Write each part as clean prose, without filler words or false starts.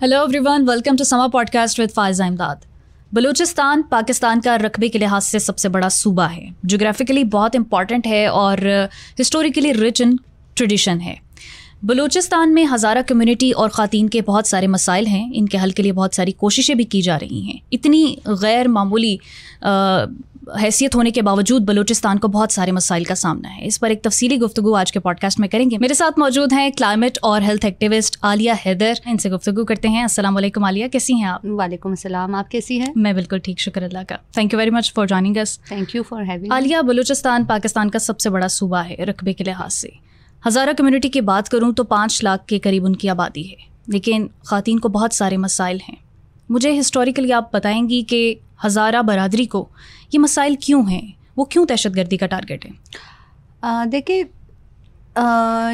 Hello everyone, welcome to समा podcast with Faiza इमदाद। बलूचिस्तान पाकिस्तान का रकबे के लिहाज से सबसे बड़ा सूबा है, जोग्राफिकली बहुत इंपॉर्टेंट है और हिस्टोरिकली रिच इन ट्रेडिशन है। बलूचिस्तान में हज़ारा कम्युनिटी और ख़वातीन के बहुत सारे मसाइल हैं। इनके हल के लिए बहुत सारी कोशिशें भी की जा रही हैं। इतनी गैर मामूली हैसियत होने के बावजूद बलूचिस्तान को बहुत सारे मसाइल का सामना है। इस पर एक तफसीली गुफ्तगू आज के पॉडकास्ट में करेंगे। मेरे साथ मौजूद हैं क्लाइमेट और हेल्थ एक्टिविस्ट आलिया हैदर। इनसे गुफ्तगू करते हैं। अस्सलाम वालेकुम आलिया, कैसी हैं आप? वालेकुम अस्सलाम, आप कैसी हैं? मैं बिल्कुल ठीक, शुक्र अल्लाह का। Thank you very much for joining us. Thank you for having. Alia, Balochistan Pakistan का सबसे बड़ा सूबा है रकबे के लिहाज से। हज़ारा कम्युनिटी की बात करूँ तो 5 लाख के करीब उनकी आबादी है, लेकिन ख़वातीन को बहुत सारे मसाइल हैं। मुझे हिस्टोरिकली आप बताएंगी कि हज़ारा बरादरी को ये मसाइल क्यों हैं, वो क्यों दहशतगर्दी का टारगेट है? देखिए,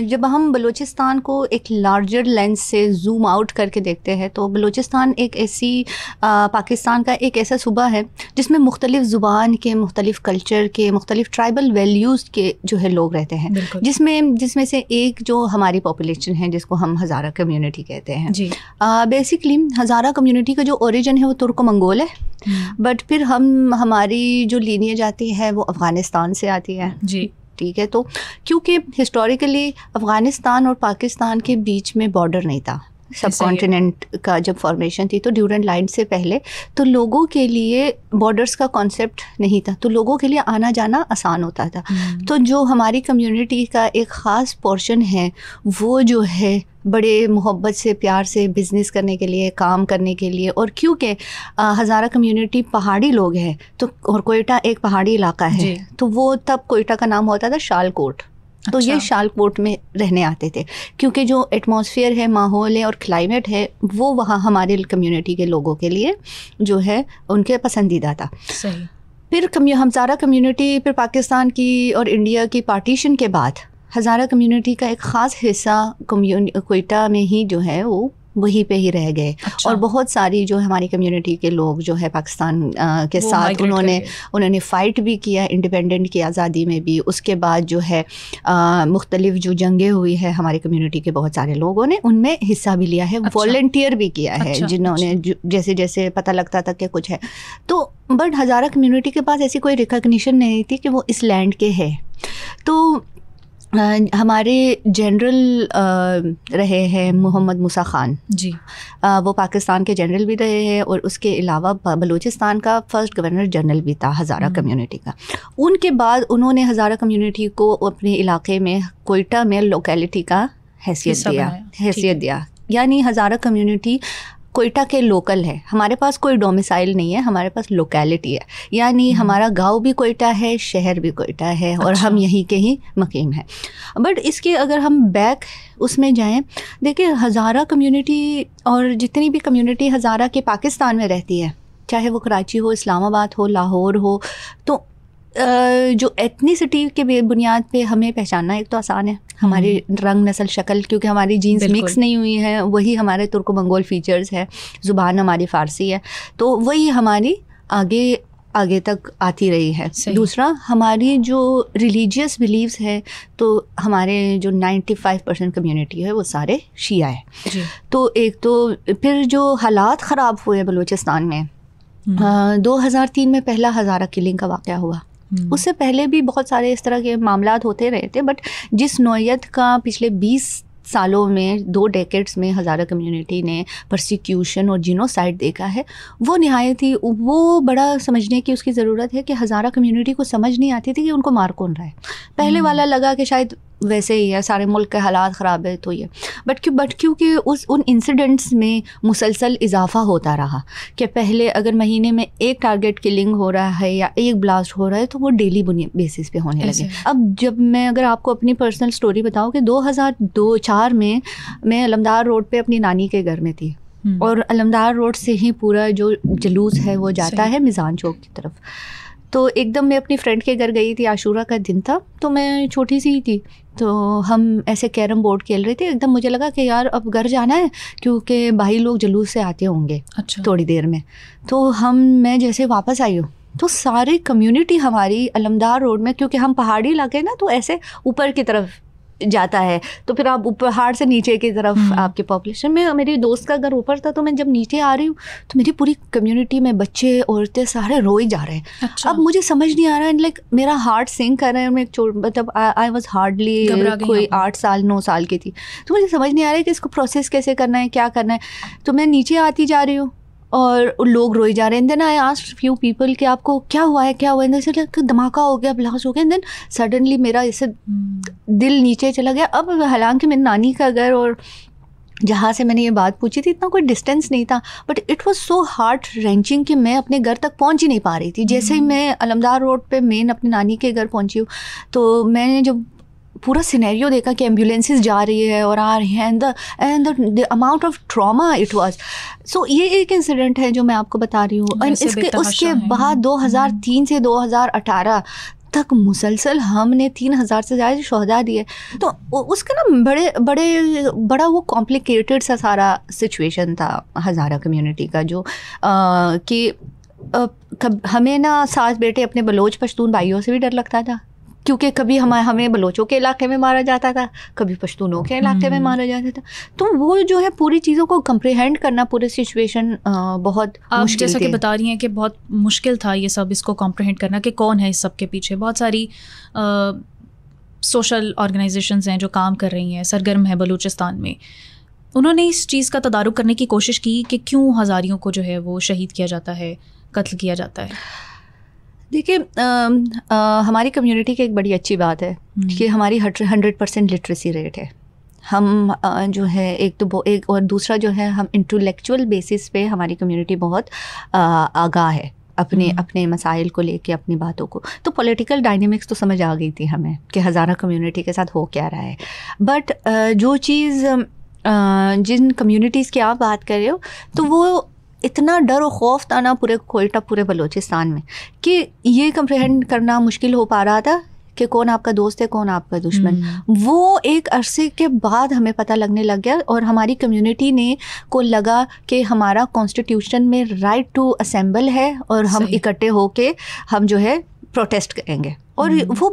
जब हम बलूचिस्तान को एक लार्जर लेंस से जूम आउट करके देखते हैं तो बलूचिस्तान एक ऐसी पाकिस्तान का एक ऐसा सूबा है जिसमें मुख्तलिफ़ ज़ुबान के, मुख्तलिफ़ कल्चर के, मुख्तलिफ़ ट्राइबल वैल्यूज़ के जो है लोग रहते हैं, जिसमें से एक जो हमारी पॉपुलेशन है जिसको हम हज़ारा कम्युनिटी कहते हैं जी। बेसिकली हज़ारा कम्युनिटी का जो ओरिजिन है वो तुर्को मंगोल है, बट फिर हमारी जो लीनियज आती है वो अफ़गानिस्तान से आती है जी। ठीक है, तो क्योंकि हिस्टोरिकली अफ़गानिस्तान और पाकिस्तान के बीच में बॉर्डर नहीं था, सब कॉन्टिनेंट का जब फॉर्मेशन थी तो ड्यूरेंट लाइन से पहले तो लोगों के लिए बॉर्डर्स का कॉन्सेप्ट नहीं था, तो लोगों के लिए आना जाना आसान होता था। तो जो हमारी कम्युनिटी का एक ख़ास पोर्शन है वो जो है बड़े मोहब्बत से, प्यार से बिज़नेस करने के लिए, काम करने के लिए, और क्योंकि हज़ारा कम्युनिटी पहाड़ी लोग हैं तो, और कोयटा एक पहाड़ी इलाका है, तो वो तब कोयटा का नाम होता था शालकोट। तो ये शालकोट में रहने आते थे क्योंकि जो एटमॉस्फेयर है, माहौल है और क्लाइमेट है वो वहाँ हमारे कम्युनिटी के लोगों के लिए जो है उनके पसंदीदा था। सही। फिर हज़ारा कम्युनिटी फिर पाकिस्तान की और इंडिया की पार्टीशन के बाद हज़ारा कम्युनिटी का एक ख़ास हिस्सा कोयटा में ही जो है वो वहीं पे ही रह गए। और बहुत सारी जो हमारी कम्युनिटी के लोग जो है पाकिस्तान के साथ उन्होंने फ़ाइट भी किया इंडिपेंडेंट की आज़ादी में भी। उसके बाद जो है मुख्तलिफ़ जो जंगें हुई है हमारी कम्युनिटी के बहुत सारे लोगों ने उनमें हिस्सा भी लिया है, वॉलंटियर भी किया है, जिन्होंने जैसे जैसे पता लगता था कि कुछ है तो। बट हज़ारा कम्युनिटी के पास ऐसी कोई रिकॉग्निशन नहीं थी कि वो इस लैंड के है। तो हमारे जनरल रहे हैं मोहम्मद मूसा ख़ान जी, वो पाकिस्तान के जनरल भी रहे हैं और उसके अलावा बलूचिस्तान का फर्स्ट गवर्नर जनरल भी था हज़ारा कम्युनिटी का। उनके बाद उन्होंने हज़ारा कम्युनिटी को अपने इलाके में कोयटा में लोकेलिटी का हैसियत दिया, यानी हज़ारा कम्युनिटी कोयटा के लोकल है। हमारे पास कोई डोमिसाइल नहीं है, हमारे पास लोकेलिटी है, यानी हमारा गांव भी कोयटा है, शहर भी कोयटा है, और हम यहीं के ही मकीम हैं। बट इसके अगर हम बैक उसमें जाएं, देखिए हज़ारा कम्युनिटी और जितनी भी कम्युनिटी हज़ारा के पाकिस्तान में रहती है, चाहे वो कराची हो, इस्लामाबाद हो, लाहौर हो, तो जो एथनिसिटी के बुनियाद पे हमें पहचानना एक तो आसान है, हमारी रंग, नस्ल, शक्ल, क्योंकि हमारी जीन्स मिक्स नहीं हुई है, वही हमारे तुर्को मंगोल फीचर्स है, ज़ुबान हमारी फ़ारसी है, तो वही हमारी आगे तक आती रही है। दूसरा, हमारी जो रिलीजियस बिलीव्स है, तो हमारे जो 95% कम्युनिटी है वो सारे शिया है। तो एक तो फिर जो हालात ख़राब हुए बलूचिस्तान में 2003 में पहला हज़ारा किलिंग का वाक़या हुआ। उससे पहले भी बहुत सारे इस तरह के मामलात होते रहे थे, बट जिस नौयत का पिछले 20 सालों में, 2 डेकेड्स में हज़ारा कम्युनिटी ने परसिक्यूशन और जिनोसाइड देखा है, वो निहायत ही वो बड़ा समझने की उसकी ज़रूरत है कि हज़ारा कम्युनिटी को समझ नहीं आती थी कि उनको मार कौन रहा है। पहले वाला लगा कि शायद वैसे ही है, सारे मुल्क के हालात ख़राब है तो ये, बट क्योंकि उन इंसिडेंट्स में मुसलसल इजाफा होता रहा कि पहले अगर महीने में एक टारगेट किलिंग हो रहा है या एक ब्लास्ट हो रहा है तो वो डेली बेसिस पे होने लगे। अब जब मैं अगर आपको अपनी पर्सनल स्टोरी बताऊँ कि 2002-4 में मैं अलमदार रोड पे अपनी नानी के घर में थी, और अलमदार रोड से ही पूरा जो जुलूस है वो जाता है मिज़ान चौक की तरफ। तो एकदम मैं अपनी फ्रेंड के घर गई थी, आशूरा का दिन था, तो मैं छोटी सी ही थी, तो हम ऐसे कैरम बोर्ड खेल रहे थे। एकदम मुझे लगा कि यार अब घर जाना है क्योंकि भाई लोग जुलूस से आते होंगे थोड़ी देर में। तो मैं जैसे वापस आई हूँ तो सारी कम्युनिटी हमारी अलमदार रोड में, क्योंकि हम पहाड़ी इलाके ना, तो ऐसे ऊपर की तरफ जाता है तो फिर आप पहाड़ से नीचे की तरफ आपकी पॉपुलेशन में, मेरी दोस्त का घर ऊपर था तो मैं जब नीचे आ रही हूँ तो मेरी पूरी कम्युनिटी में बच्चे औरतें सारे रोए जा रहे हैं। अच्छा। अब मुझे समझ नहीं आ रहा है, लाइक मेरा हार्ट सिंक कर रहा है। मैं मतलब आई वॉज हार्डली कोई 8 साल 9 साल की थी, तो मुझे समझ नहीं आ रहा है कि इसको प्रोसेस कैसे करना है, क्या करना है। तो मैं नीचे आती जा रही हूँ और लोग रोए जा रहे हैं। Then I asked few people कि आपको क्या हुआ है, क्या हुआ है। जैसे धमाका हो गया, ब्लास्ट हो गया। देन सडनली मेरा ऐसे दिल नीचे चला गया। अब हालांकि मेरी नानी का घर और जहाँ से मैंने ये बात पूछी थी इतना कोई डिस्टेंस नहीं था, but it was so heart wrenching कि मैं अपने घर तक पहुँच ही नहीं पा रही थी। जैसे ही मैं अलमदार रोड पे मेन अपनी नानी के घर पहुँची हूँ तो मैंने जब पूरा सिनेरियो देखा कि एम्बुलेंसेस जा रही है और आ रही हैं, and the amount of trauma it was. So ये एक इंसिडेंट है जो मैं आपको बता रही हूँ। उसके बाद 2003 से 2018 तक मुसलसल हमने 3000 से ज़्यादा शोहदा दिए। तो उसका ना बड़ा वो कॉम्प्लिकेटेड सा सारा सिचुएशन था हज़ारा कम्युनिटी का, जो कि हमें ना सास बेटे अपने बलोच पश्तून भाइयों से भी डर लगता था, क्योंकि कभी हमें बलोचों के इलाके में मारा जाता था, कभी पश्तूनों के इलाके में मारा जाता था। तो वो जो है पूरी चीज़ों को कंप्रीहेंड करना, पूरे सिचुएशन बहुत मुश्किल, जैसा कि बता रही हैं कि बहुत मुश्किल था ये सब, इसको कंप्रीहेंड करना कि कौन है इस सब के पीछे। बहुत सारी सोशल ऑर्गेनाइजेशंस हैं जो काम कर रही हैं, सरगर्म है बलूचिस्तान में। उन्होंने इस चीज़ का तदारुक करने की कोशिश की कि क्यों हज़ारियों को जो है वो शहीद किया जाता है, कत्ल किया जाता है। देखिए हमारी कम्युनिटी की एक बड़ी अच्छी बात है कि हमारी 100% लिटरेसी रेट है। हम जो है एक और दूसरा जो है, हम इंटेलेक्चुअल बेसिस पे हमारी कम्युनिटी बहुत आगाह है अपने मसाइल को लेके, अपनी बातों को। तो पॉलिटिकल डायनेमिक्स तो समझ आ गई थी हमें कि हज़ारा कम्युनिटी के साथ हो क्या रहा है। बट जो चीज़ जिन कम्युनिटीज़ की आप बात कर रहे हो, तो वो इतना डर और खौफ था ना पूरे कोयटा, पूरे बलूचिस्तान में, कि ये कंप्रहेंड करना मुश्किल हो पा रहा था कि कौन आपका दोस्त है, कौन आपका दुश्मन। वो एक अरसे के बाद हमें पता लगने लग गया, और हमारी कम्युनिटी को लगा कि हमारा कॉन्स्टिट्यूशन में राइट टू असेंबल है और हम इकट्ठे होके हम जो है प्रोटेस्ट करेंगे। और वो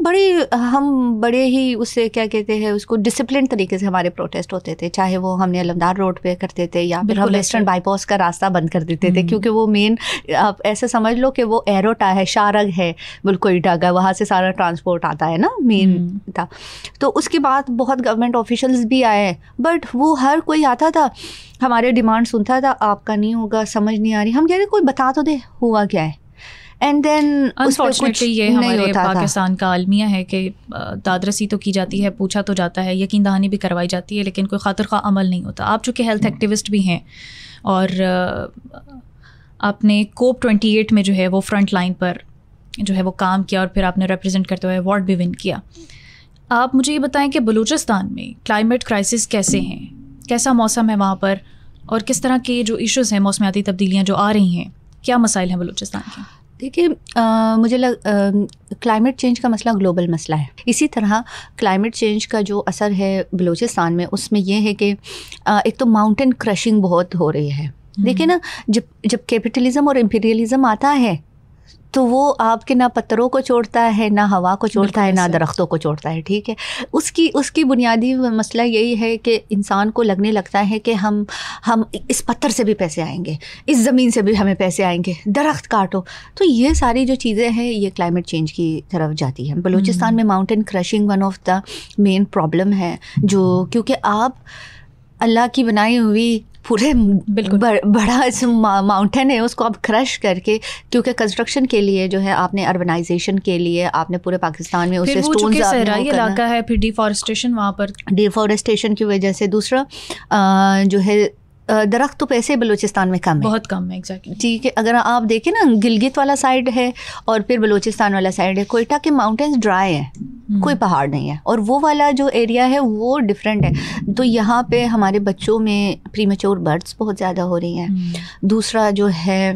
हम बड़े ही उससे क्या कहते हैं उसको, डिसिप्लिन तरीके से हमारे प्रोटेस्ट होते थे, चाहे वो हमने अलमदार रोड पे करते थे या फिर हम वेस्टर्न बाईपास का रास्ता बंद कर देते थे, क्योंकि वो मेन, आप ऐसे समझ लो कि वो एरोटा है, शारग है कोयटा का, वहाँ से सारा ट्रांसपोर्ट आता है ना, मेन था। तो उसके बाद बहुत गवर्नमेंट ऑफिशल्स भी आए, बट वो हर कोई आता था, हमारे डिमांड सुनता था, आपका नहीं होगा, समझ नहीं आ रही। हम कह रहे कोई बता तो दे हुआ क्या है। एंड देन अनफॉर्चुनेटली ये हमारे पाकिस्तान का अलमिया है कि दादरसी तो की जाती है, पूछा तो जाता है, यकीन दहानी भी करवाई जाती है, लेकिन कोई खातिर का अमल नहीं होता। आप चूँकि हेल्थ एक्टिविस्ट भी हैं और आपने कोप 28 में जो है वो फ्रंट लाइन पर जो है वो काम किया, और फिर आपने रिप्रेजेंट करते हुए अवार्ड भी विन किया। आप मुझे ये बताएं कि बलूचिस्तान में क्लाइमेट क्राइसिस कैसे हैं, कैसा मौसम है वहाँ पर, और किस तरह के जो इश्यूज़ हैं, मौसमियाती तब्दीलियाँ जो आ रही हैं, क्या मसाइल हैं बलूचिस्तान के? देखिए मुझे क्लाइमेट चेंज का मसला ग्लोबल मसला है। इसी तरह क्लाइमेट चेंज का जो असर है बलूचिस्तान में, उसमें यह है कि एक तो माउंटेन क्रशिंग बहुत हो रही है। देखिए ना, जब कैपिटलिज्म और इम्पीरियलिज्म आता है तो वो आपके ना पत्थरों को छोड़ता है, ना हवा को छोड़ता है, ना दरख्तों को छोड़ता है, ठीक है। उसकी बुनियादी मसला यही है कि इंसान को लगने लगता है कि हम इस पत्थर से भी पैसे आएंगे, इस ज़मीन से भी हमें पैसे आएंगे, दरख्त काटो। तो ये सारी जो चीज़ें हैं ये क्लाइमेट चेंज की तरफ जाती है। बलूचिस्तान में mountain crushing one of the main problem है, जो क्योंकि आप अल्लाह की बनाई हुई पूरे बड़ा माउंटेन है, उसको आप क्रश करके, क्योंकि कंस्ट्रक्शन के लिए जो है आपने अर्बनाइजेशन के लिए आपने पूरे पाकिस्तान में उससे स्टोन्स सहराई इलाका है, फिर डिफॉरेस्टेशन, वहाँ पर डिफॉरेस्टेशन की वजह से। दूसरा जो है दरख्त तो पैसे बलूचिस्तान में कम है, बहुत कम है, एग्जैक्टली, ठीक है। अगर आप देखें ना, गिलगित वाला साइड है और फिर बलूचिस्तान वाला साइड है। कोयटा के माउंटेन्स ड्राई हैं, कोई पहाड़ नहीं है, और वो वाला जो एरिया है वो डिफरेंट है। तो यहाँ पे हमारे बच्चों में प्रीमेच्योर बर्थ्स बहुत ज़्यादा हो रही हैं। दूसरा जो है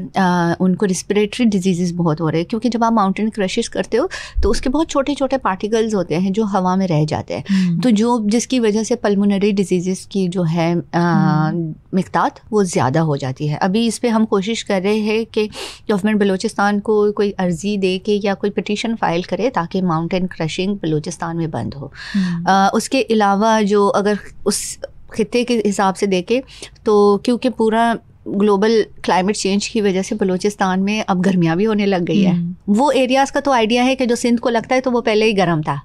उनको रिस्पिरेटरी डिजीज़ बहुत हो रहे हैं, क्योंकि जब आप माउंटेन क्रशिश करते हो तो उसके बहुत छोटे छोटे पार्टिकल्स होते हैं जो हवा में रह जाते हैं, तो जिसकी वजह से पल्मोनरी डिजीज़ की जो है मिक़दार वो ज़्यादा हो जाती है। अभी इस पर हम कोशिश कर रहे हैं कि गवर्नमेंट बलूचिस्तान को कोई अर्ज़ी दे के या कोई पिटीशन फ़ाइल करे ताकि माउंटेन क्रशिंग बलूचिस्तान में बंद हो। उसके अलावा जो अगर उस खित्ते के हिसाब से देखें तो क्योंकि पूरा ग्लोबल क्लाइमेट चेंज की वजह से बलूचिस्तान में अब गर्मियाँ भी होने लग गई है। वो एरियाज़ का तो आइडिया है कि जो सिंध को लगता है तो वो पहले ही गर्म था,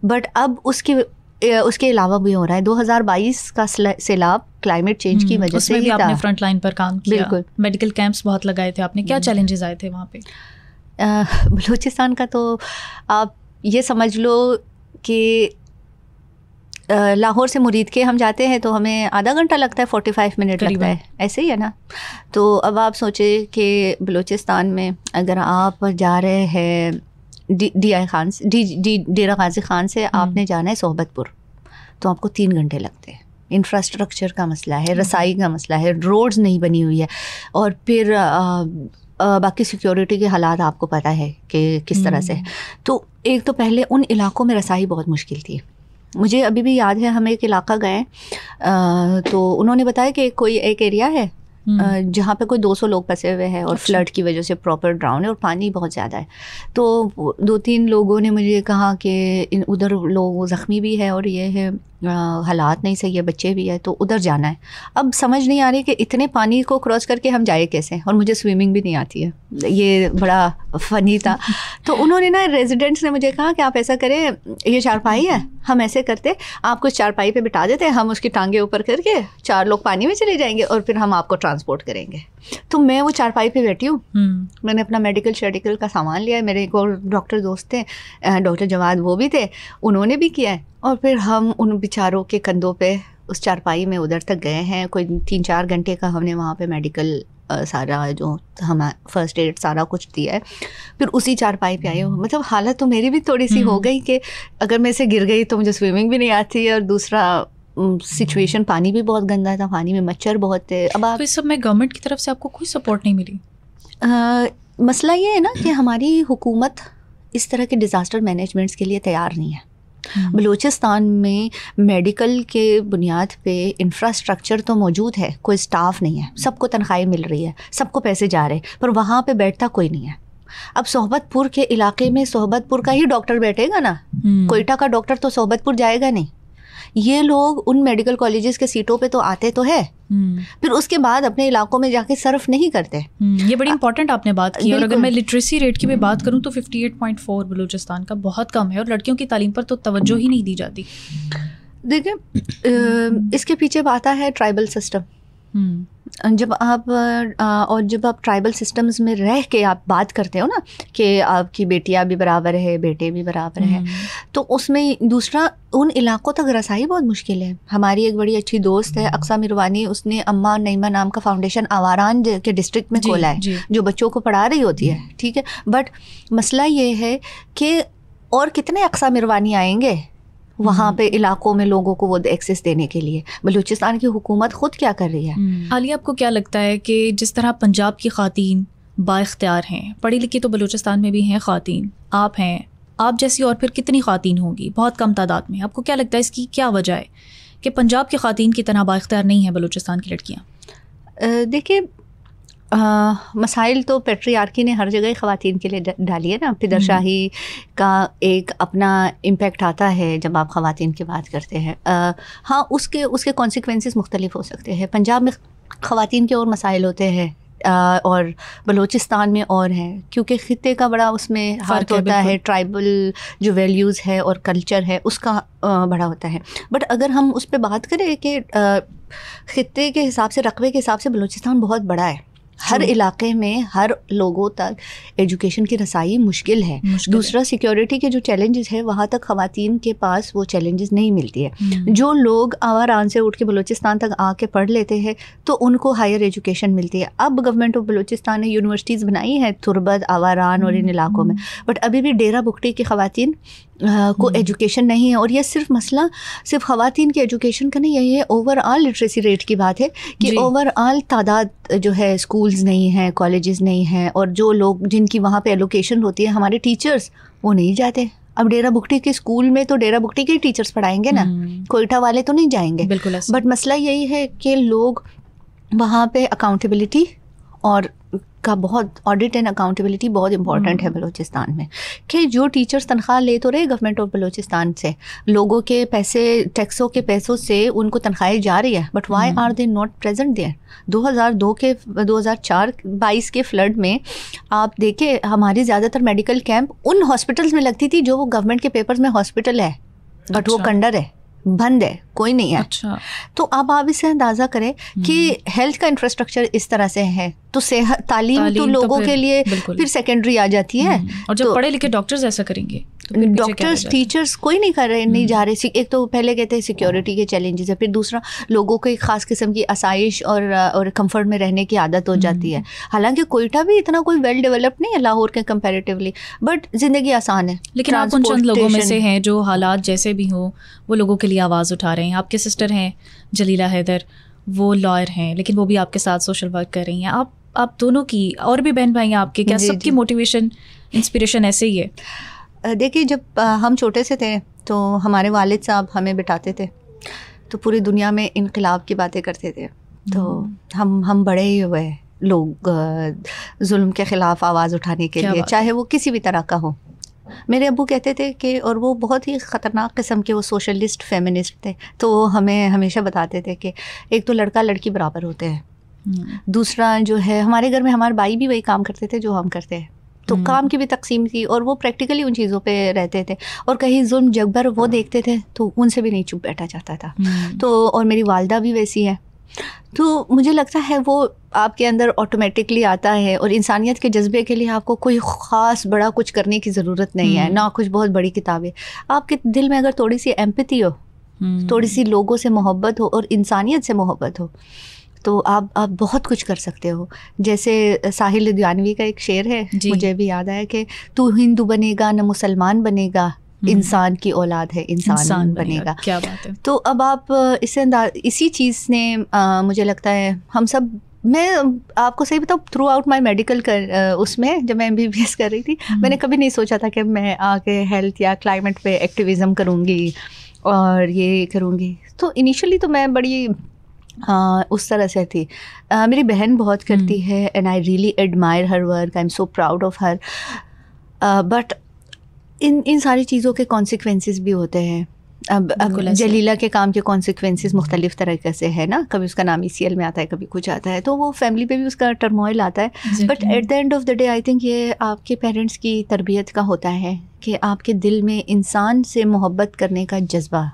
बट अब उसके अलावा भी हो रहा है। 2022 का सैलाब क्लाइमेट चेंज की वजह से ही था। आपने फ्रंट लाइन पर काम किया, बिल्कुल, मेडिकल कैंप्स बहुत लगाए थे आपने, क्या चैलेंजेस आए थे वहाँ पे? बलूचिस्तान का तो आप ये समझ लो कि लाहौर से मुरीद के हम जाते हैं तो हमें आधा घंटा लगता है, 45 मिनट लगता है, ऐसे ही है ना। तो अब आप सोचें कि बलूचिस्तान में अगर आप जा रहे हैं डेरा गाजी खान से आपने जाना है सोहबतपुर, तो आपको 3 घंटे लगते हैं। इंफ्रास्ट्रक्चर का मसला है, रसाई का मसला है, रोड्स नहीं बनी हुई है, और फिर बाकी सिक्योरिटी के हालात आपको पता है कि किस तरह से। तो एक तो पहले उन इलाकों में रसाई बहुत मुश्किल थी। मुझे अभी भी याद है, हम एक इलाका गए तो उन्होंने बताया कि कोई एक एरिया है जहाँ पे कोई 200 लोग फंसे हुए हैं और फ्लड की वजह से प्रॉपर ड्राउन है और पानी बहुत ज़्यादा है। तो 2-3 लोगों ने मुझे कहा कि उधर लोग ज़ख्मी भी है और ये है हालात नहीं सही है, बच्चे भी है, तो उधर जाना है। अब समझ नहीं आ रही कि इतने पानी को क्रॉस करके हम जाए कैसे, और मुझे स्विमिंग भी नहीं आती है, ये बड़ा फ़नी था। तो उन्होंने ना, रेजिडेंट्स ने मुझे कहा कि आप ऐसा करें, ये चारपाई है, हम ऐसे करते, आपको इस चारपाई पे बिठा देते हैं, हम उसकी टांगे ऊपर करके 4 लोग पानी में चले जाएंगे और फिर हम आपको ट्रांसपोर्ट करेंगे। तो मैं वो चारपाई पे बैठी हूँ, मैंने अपना मेडिकल का सामान लिया है, मेरे एक और डॉक्टर दोस्त थे, डॉक्टर जवाद, वो भी थे, उन्होंने भी किया है, और फिर हम उन बेचारों के कंधों पे उस चारपाई में उधर तक गए हैं। कोई 3-4 घंटे का हमने वहाँ पे मेडिकल सारा जो हम फर्स्ट एड सारा कुछ दिया है, फिर उसी चारपाई पे आई हूँ। मतलब हालत तो मेरी भी थोड़ी सी हो गई कि अगर मैं से गिर गई तो मुझे स्विमिंग भी नहीं आती, और दूसरा सिचुएशन पानी भी बहुत गंदा था, पानी में मच्छर बहुत थे। अब आप, तो इस सब में गवर्नमेंट की तरफ से आपको कोई सपोर्ट नहीं मिली? मसला ये है ना कि हमारी हुकूमत इस तरह के डिज़ास्टर मैनेजमेंट्स के लिए तैयार नहीं है। बलूचिस्तान में मेडिकल के बुनियाद पे इंफ्रास्ट्रक्चर तो मौजूद है, कोई स्टाफ नहीं है, सबको तनख्वाहें मिल रही है, सबको पैसे जा रहे हैं, पर वहाँ पे बैठता कोई नहीं है। अब सोहबतपुर के इलाके में सोहबतपुर का ही डॉक्टर बैठेगा ना, कोयटा का डॉक्टर तो सोहबतपुर जाएगा नहीं। ये लोग उन मेडिकल कॉलेजेस के सीटों पे तो आते तो है, फिर उसके बाद अपने इलाकों में जाके सर्फ नहीं करते। ये बड़ी इंपॉर्टेंट आपने बात की। और अगर मैं लिटरेसी रेट की भी बात करूं तो 58.4 बलूचिस्तान का बहुत कम है, और लड़कियों की तालीम पर तो तवज्जो ही नहीं दी जाती। देखिए, इसके पीछे आता है ट्राइबल सिस्टम। जब आप ट्राइबल सिस्टम्स में रह के आप बात करते हो ना कि आपकी बेटियां भी बराबर है, बेटे भी बराबर हैं, तो उसमें दूसरा, उन इलाकों तक रसाई बहुत मुश्किल है। हमारी एक बड़ी अच्छी दोस्त है अक्सा मिरवानी, उसने अम्मा नईमा नाम का फाउंडेशन आवारान के डिस्ट्रिक्ट में खोला है, जो बच्चों को पढ़ा रही होती है, ठीक है। बट मसला ये है कि और कितने अक्सा मिरवानी आएंगे वहाँ पे इलाकों में लोगों को वो एक्सेस देने के लिए। बलूचिस्तान की हुकूमत खुद क्या कर रही है? आलिया, आपको क्या लगता है कि जिस तरह पंजाब की ख़ातीन बाइख्तियार हैं, पढ़ी लिखी तो बलूचिस्तान में भी हैं ख़ातीन, आप हैं, आप जैसी और फिर कितनी ख़ातीन होंगी, बहुत कम तादाद में, आपको क्या लगता है इसकी क्या वजह है कि पंजाब की ख़ातीन की तरह बाइख्तियार नहीं है बलूचिस्तान की लड़कियाँ? देखिए, मसाइल तो पेट्रियार्की ने हर जगह ख़वातीन के लिए डाली है ना। फिदरशाही का एक अपना इम्पैक्ट आता है जब आप ख़वातीन की बात करते हैं। हाँ, उसके कॉन्सिक्वेंसेस मुख्तलिफ हो सकते हैं। पंजाब में ख़वातीन के और मसाइल होते हैं और बलूचिस्तान में और हैं, क्योंकि ख़ित्ते का बड़ा उसमें हाथ होता है, ट्राइबल जो वैल्यूज़ है और कल्चर है उसका बड़ा होता है। बट अगर हम उस पर बात करें कि ख़ित्ते के हिसाब से, रकबे के हिसाब से बलूचिस्तान बहुत बड़ा है। हर इलाके में हर लोगों तक एजुकेशन की रसाई मुश्किल है। दूसरा, सिक्योरिटी के जो चैलेंजेस है वहाँ तक ख़वातीन के पास वो चैलेंजेस नहीं मिलती है। जो लोग आवारान से उठ के बलूचिस्तान तक आके पढ़ लेते हैं तो उनको हायर एजुकेशन मिलती है। अब गवर्नमेंट ऑफ बलूचिस्तान ने यूनिवर्सिटीज़ बनाई हैं तुर्बत, आवारान और इन इलाकों में, बट अभी भी डेरा बुगटी की ख़वातीन को एजुकेशन नहीं है। और ये सिर्फ मसला सिर्फ ख़वातीन की एजुकेशन का नहीं है, ये ओवरऑल लिटरेसी रेट की बात है कि ओवरऑल तादाद जो है, स्कूल्स नहीं है, कॉलेजेस नहीं हैं, और जो लोग जिनकी वहाँ पे एलोकेशन होती है, हमारे टीचर्स वो नहीं जाते। अब डेरा बुगटी के स्कूल में तो डेरा बुगटी के टीचर्स पढ़ाएंगे ना, कोयटा वाले तो नहीं जाएंगे। बट मसला यही है कि लोग वहाँ पे अकाउंटेबिलिटी और का बहुत ऑडिट एंड अकाउंटेबिलिटी बहुत इंपॉर्टेंट है बलूचिस्तान में, कि जो टीचर्स तनख्वाह ले तो रहे गवर्नमेंट ऑफ बलूचिस्तान से, लोगों के पैसे, टैक्सों के पैसों से उनको तनख्वाहें जा रही है, but why are they not present there. 2022 के फ्लड में आप देखें, हमारी ज़्यादातर मेडिकल कैंप उन हॉस्पिटल्स में लगती थी जो वो गवर्नमेंट के पेपर्स में हॉस्पिटल है, बट वो कंडर है, बंद है, कोई नहीं है। अच्छा। तो अब आप इससे अंदाज़ा करें कि हेल्थ का इंफ्रास्ट्रक्चर इस तरह से है, तो सेहत तालीम तो लोगों के लिए फिर सेकेंडरी आ जाती है। और जब पढ़े लिखे डॉक्टर्स ऐसा करेंगे, डॉक्टर्स टीचर्स कोई नहीं कर रहे, नहीं जा रहे। एक तो पहले कहते हैं सिक्योरिटी के चैलेंजेस है, फिर दूसरा लोगों को एक ख़ास किस्म की आसाइश और कंफर्ट में रहने की आदत हो जाती है। हालांकि कोयटा भी इतना कोई वेल डेवलप नहीं है लाहौर के कंपैरेटिवली, बट ज़िंदगी आसान है। लेकिन आप उन चंद लोगों में से हैं जो हालात जैसे भी हों वो लोगों के लिए आवाज़ उठा रहे हैं। आपके सिस्टर हैं जलीला हैदर, वो लॉयर हैं, लेकिन वो भी आपके साथ सोशल वर्क कर रही हैं। आप दोनों की, और भी बहन भाई हैं आपके, क्या सबकी मोटिवेशन इंस्पिरेशन ऐसे ही है? देखिए, जब हम छोटे से थे तो हमारे वालिद साहब हमें बिठाते थे, तो पूरी दुनिया में इनकलाब की बातें करते थे। तो हम बड़े ही हुए लोग जुल्म के ख़िलाफ़ आवाज़ उठाने के लिए, चाहे वो किसी भी तरह का हो। मेरे अब्बू कहते थे कि, और वो बहुत ही ख़तरनाक किस्म के वो सोशलिस्ट फेमिनिस्ट थे, तो वो हमें हमेशा बताते थे कि एक तो लड़का लड़की बराबर होते हैं, दूसरा जो है, हमारे घर में हमारे भाई भी वही काम करते थे जो हम करते हैं, तो काम की भी तकसीम थी और वो प्रैक्टिकली उन चीज़ों पे रहते थे, और कहीं जुल्म जबर वो देखते थे तो उनसे भी नहीं चुप बैठा जाता था। तो और मेरी वालदा भी वैसी है, तो मुझे लगता है वो आपके अंदर ऑटोमेटिकली आता है, और इंसानियत के जज्बे के लिए आपको कोई ख़ास बड़ा कुछ करने की ज़रूरत नहीं है, ना कुछ बहुत बड़ी किताबें। आपके दिल में अगर थोड़ी सी एम्पैथी हो, थोड़ी सी लोगों से मोहब्बत हो और इंसानियत से मोहब्बत हो, तो आप बहुत कुछ कर सकते हो। जैसे साहिल लुधियानवी का एक शेर है, मुझे भी याद आया कि तू हिंदू बनेगा न मुसलमान बनेगा, इंसान की औलाद है इंसान बनेगा। क्या बात है। तो अब आप इसी चीज़ ने मुझे लगता है हम सब, मैं आपको सही बताऊँ, थ्रू आउट माई मेडिकल उसमें जब मैं MBBS कर रही थी, मैंने कभी नहीं सोचा था कि मैं आगे हेल्थ या क्लाइमेट पे एक्टिविज़म करूँगी और ये करूँगी। तो इनिशियली तो मैं बड़ी उस तरह से थी। मेरी बहन बहुत करती है, and I really admire her work, I am so proud of her, but in सारी चीज़ों के कॉन्सिक्वेंसेस भी होते हैं। अब जलीला के काम के कॉन्सिक्वेंसेस मुख्तलिफ तरीके से है ना, कभी उसका नाम ECL में आता है, कभी कुछ आता है, तो वो फैमिली पे भी उसका टर्मोइल आता है। But at the end of the day I think ये आपके पेरेंट्स की तरबियत का होता है कि आपके दिल में इंसान से मोहब्बत करने का जज्बा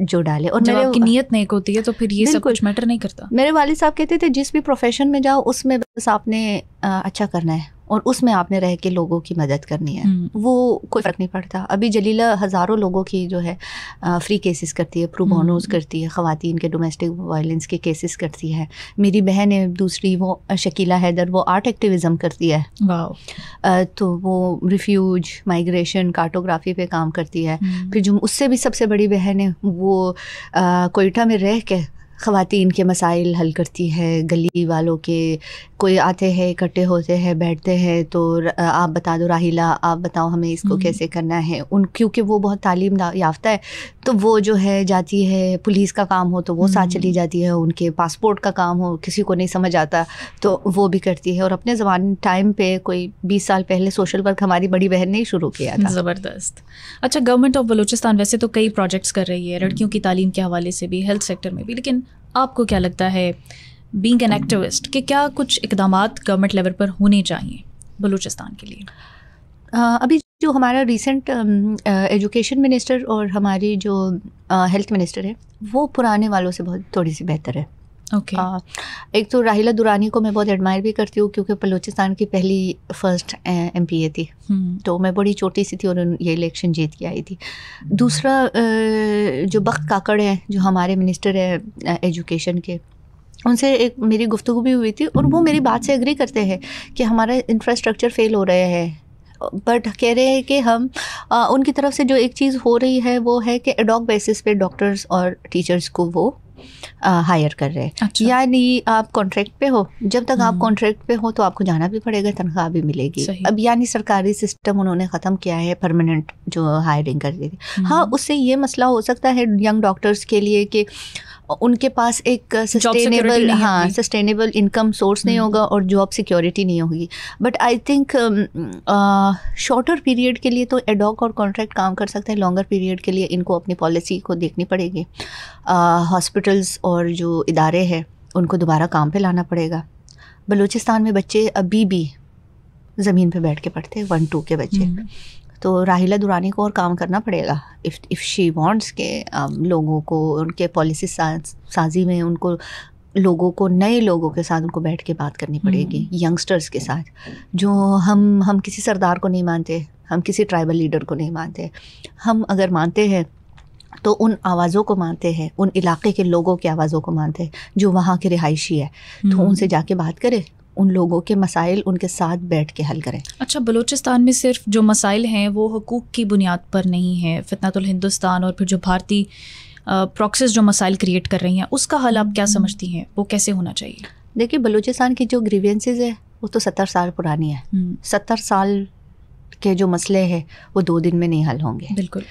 जो डाले, और जब आपकी नीयत नेक होती है तो फिर ये सब कुछ मैटर नहीं करता। मेरे वालिद साहब कहते थे जिस भी प्रोफेशन में जाओ उसमें बस आपने अच्छा करना है और उसमें आपने रह के लोगों की मदद करनी है, वो कोई फ़र्क नहीं पड़ता। अभी जलीला हज़ारों लोगों की जो है फ्री केसेस करती है, प्रो बोनोस करती है, ख़वातीन के डोमेस्टिक वायलेंस के केसेस करती है। मेरी बहन है दूसरी, वो शकीला हैदर, वो आर्ट एक्टिविज़म करती है। वाह। तो वो रिफ्यूज, माइग्रेशन, कार्टोग्राफी पे काम करती है। फिर जो उससे भी सबसे बड़ी बहन है, वो कोयटा में रह के ख़वातीन के मसाइल हल करती है, गली वालों के, कोई आते हैं इकट्ठे होते हैं बैठते हैं, तो आप बता दो राहिला, आप बताओ हमें इसको कैसे करना है। क्योंकि वो बहुत तालीम याफ्ता है, तो वो जो है जाती है, पुलिस का काम हो तो वो साथ चली जाती है, उनके पासपोर्ट का काम हो, किसी को नहीं समझ आता तो वो भी करती है। और अपने ज़माने टाइम पे कोई 20 साल पहले सोशल वर्क हमारी बड़ी बहन ने ही शुरू किया था। ज़बरदस्त। अच्छा, गवर्नमेंट ऑफ बलूचिस्तान वैसे तो कई प्रोजेक्ट्स कर रही है लड़कियों की तालीम के हवाले से भी, हेल्थ सेक्टर में भी, लेकिन आपको क्या लगता है बीइंग एन एक्टिविस्ट कि क्या कुछ इक़दामात गवर्नमेंट लेवल पर होने चाहिए बलूचिस्तान के लिए? अभी जो हमारा रिसेंट एजुकेशन मिनिस्टर और हमारी जो हेल्थ मिनिस्टर है, वो पुराने वालों से बहुत थोड़ी सी बेहतर है। ओके। एक तो राहिला दुरानी को मैं बहुत एडमायर भी करती हूँ, क्योंकि बलूचिस्तान की पहली फर्स्ट MPA थी, तो मैं बड़ी छोटी सी थी और ये इलेक्शन जीत के आई थी। दूसरा जो बख्त काकड़ है, जो हमारे मिनिस्टर है एजुकेशन के, उनसे एक मेरी गुफ्तगू भी हुई थी, और वो मेरी बात से एग्री करते हैं कि हमारा इंफ्रास्ट्रक्चर फेल हो रहा है, बट कह रहे हैं कि हम उनकी तरफ से जो एक चीज़ हो रही है वो है कि एडॉक बेसिस पे डॉक्टर्स और टीचर्स को वो हायर कर रहे हैं। अच्छा। यानी आप कॉन्ट्रैक्ट पे हो, जब तक आप कॉन्ट्रैक्ट पे हो तो आपको जाना भी पड़ेगा, तनख्वाह भी मिलेगी। अब यानी सरकारी सिस्टम उन्होंने ख़त्म किया है, परमानेंट जो हायरिंग कर दी। हाँ, उससे ये मसला हो सकता है यंग डॉक्टर्स के लिए कि उनके पास एक सस्टेनेबल इनकम सोर्स नहीं होगा और जॉब सिक्योरिटी नहीं होगी। But I think shorter period के लिए तो एडॉक और कॉन्ट्रैक्ट काम कर सकते हैं, लॉन्गर पीरियड के लिए इनको अपनी पॉलिसी को देखनी पड़ेगी। हॉस्पिटल्स और जो इदारे हैं उनको दोबारा काम पे लाना पड़ेगा। बलूचिस्तान में बच्चे अभी भी ज़मीन पे बैठ के पढ़ते हैं, 1-2 के बच्चे। तो राहिला दुरानी को और काम करना पड़ेगा इफ़ शी वांट्स के लोगों को उनके पॉलिसी साजी में उनको लोगों को नए लोगों के साथ उनको बैठ के बात करनी पड़ेगी, यंगस्टर्स के साथ। जो हम किसी सरदार को नहीं मानते, हम किसी ट्राइबल लीडर को नहीं मानते। हम अगर मानते हैं तो उन आवाज़ों को मानते हैं, उन इलाके के लोगों की आवाज़ों को मानते हैं जो वहाँ के रिहायशी है। तो उनसे जाके बात करें, उन लोगों के मसाइल उनके साथ बैठ के हल करें। अच्छा, बलूचिस्तान में सिर्फ जो मसाइल हैं वो हुकूक की बुनियाद पर नहीं है, फितनतुल हिंदुस्तान और फिर जो भारतीय प्रॉक्सीज जो मसाइल क्रिएट कर रही हैं उसका हल आप क्या समझती हैं, वो कैसे होना चाहिए? देखिए, बलूचिस्तान की जो ग्रीवेंसेस है वो तो 70 साल पुरानी है। 70 साल के जो मसले हैं वो 2 दिन में नहीं हल होंगे। बिल्कुल।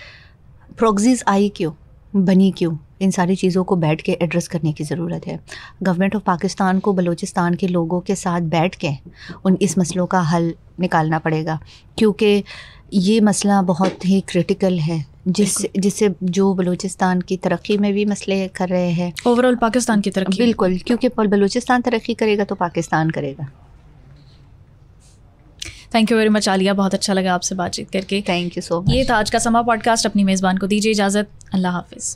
प्रॉक्सीज आई क्यों, बनी क्यों, इन सारी चीज़ों को बैठ के एड्रेस करने की ज़रूरत है। गवर्नमेंट ऑफ पाकिस्तान को बलूचिस्तान के लोगों के साथ बैठ के इस मसलों का हल निकालना पड़ेगा, क्योंकि ये मसला बहुत ही क्रिटिकल है जिससे जो बलूचिस्तान की तरक्की में भी मसले कर रहे हैं, ओवरऑल पाकिस्तान की तरक्की। बिल्कुल, क्योंकि बलूचिस्तान तरक्की करेगा तो पाकिस्तान करेगा। Thank you very much Alia, बहुत अच्छा लगा आपसे बातचीत करके। Thank you so much. ये था आज का समा पॉडकास्ट। अपनी मेज़बान को दीजिए इजाज़त। अल्लाह हाफिज़।